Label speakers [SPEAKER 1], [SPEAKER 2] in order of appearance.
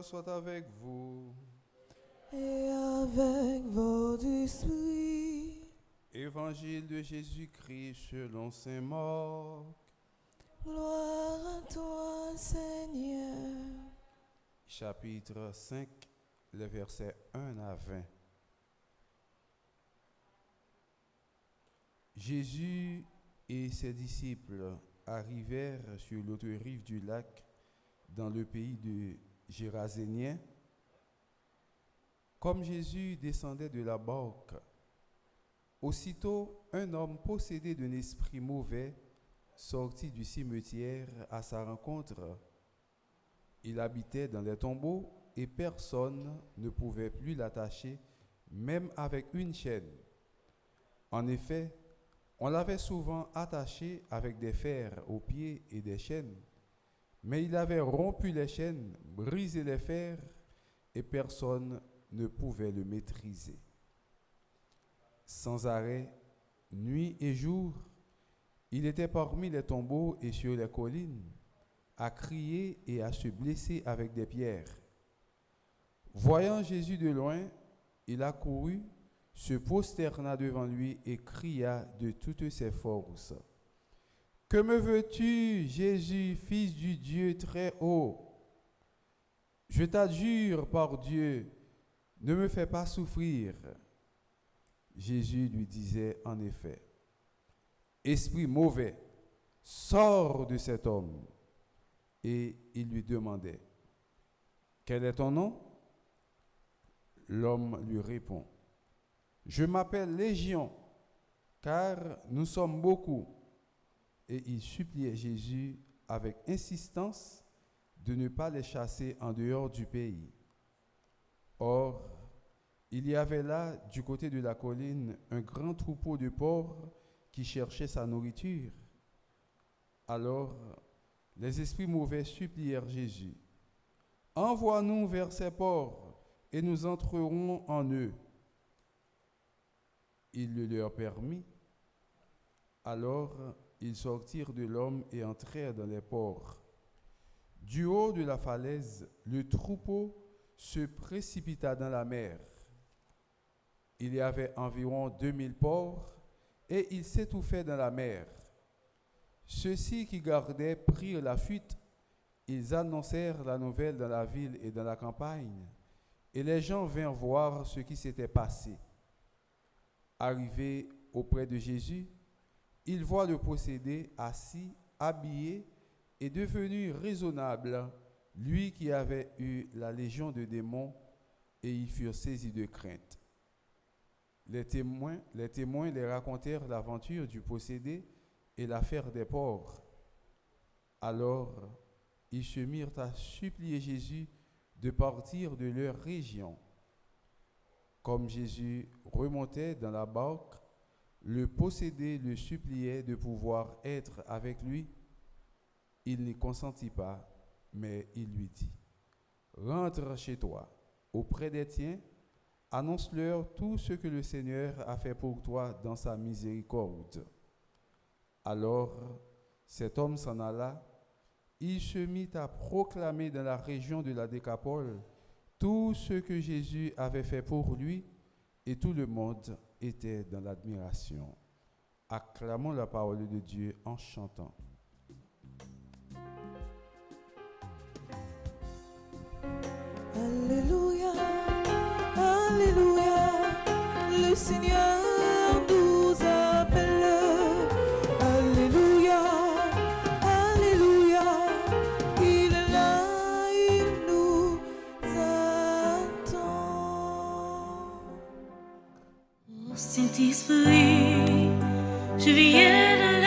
[SPEAKER 1] soit avec vous.
[SPEAKER 2] Et avec votre esprit.
[SPEAKER 1] Évangile de Jésus-Christ selon saint Marc.
[SPEAKER 2] Gloire à toi, Seigneur.
[SPEAKER 1] Chapitre 5, les versets 1 à 20. Jésus et ses disciples arrivèrent sur l'autre rive du lac, dans le pays de Géraséniens. Comme Jésus descendait de la barque, aussitôt un homme possédé d'un esprit mauvais sortit du cimetière à sa rencontre. Il habitait dans les tombeaux et personne ne pouvait plus l'attacher, même avec une chaîne. En effet, on l'avait souvent attaché avec des fers aux pieds et des chaînes, mais il avait rompu les chaînes, brisé les fers, et personne ne pouvait le maîtriser. Sans arrêt, nuit et jour, il était parmi les tombeaux et sur les collines, à crier et à se blesser avec des pierres. Voyant Jésus de loin, il accourut, se prosterna devant lui et cria de toutes ses forces. « Que me veux-tu, Jésus, fils du Dieu très haut? Je t'adjure par Dieu, ne me fais pas souffrir. » Jésus lui disait en effet, « Esprit mauvais, sors de cet homme. » Et il lui demandait, « Quel est ton nom ?» L'homme lui répond, « Je m'appelle Légion, car nous sommes beaucoup. » Et il suppliait Jésus avec insistance de ne pas les chasser en dehors du pays. Or, il y avait là, du côté de la colline, un grand troupeau de porcs qui cherchait sa nourriture. Alors, les esprits mauvais supplièrent Jésus, « Envoie-nous vers ces porcs, et nous entrerons en eux. » Il le leur permit. Alors, ils sortirent de l'homme et entrèrent dans les porcs. Du haut de la falaise, le troupeau se précipita dans la mer. Il y avait environ 2000 porcs, et ils s'étouffaient dans la mer. Ceux-ci qui gardaient prirent la fuite. Ils annoncèrent la nouvelle dans la ville et dans la campagne, et les gens vinrent voir ce qui s'était passé. Arrivés auprès de Jésus, ils voient le possédé assis, habillé et devenu raisonnable, lui qui avait eu la légion de démons, et ils furent saisis de crainte. Les témoins les racontèrent l'aventure du possédé et l'affaire des porcs. Alors, ils se mirent à supplier Jésus de partir de leur région. Comme Jésus remontait dans la barque, le possédé le suppliait de pouvoir être avec lui. Il n'y consentit pas, mais il lui dit, « Rentre chez toi, auprès des tiens, annonce-leur tout ce que le Seigneur a fait pour toi dans sa miséricorde. » Alors, cet homme s'en alla. Il se mit à proclamer dans la région de la Décapole tout ce que Jésus avait fait pour lui, et tout le monde était dans l'admiration. Acclamons la parole de Dieu en chantant.
[SPEAKER 2] Alléluia, Alléluia, le Seigneur nous appelle. Alléluia, Alléluia, il est là, il nous attend.
[SPEAKER 3] Saint-Esprit, je viens de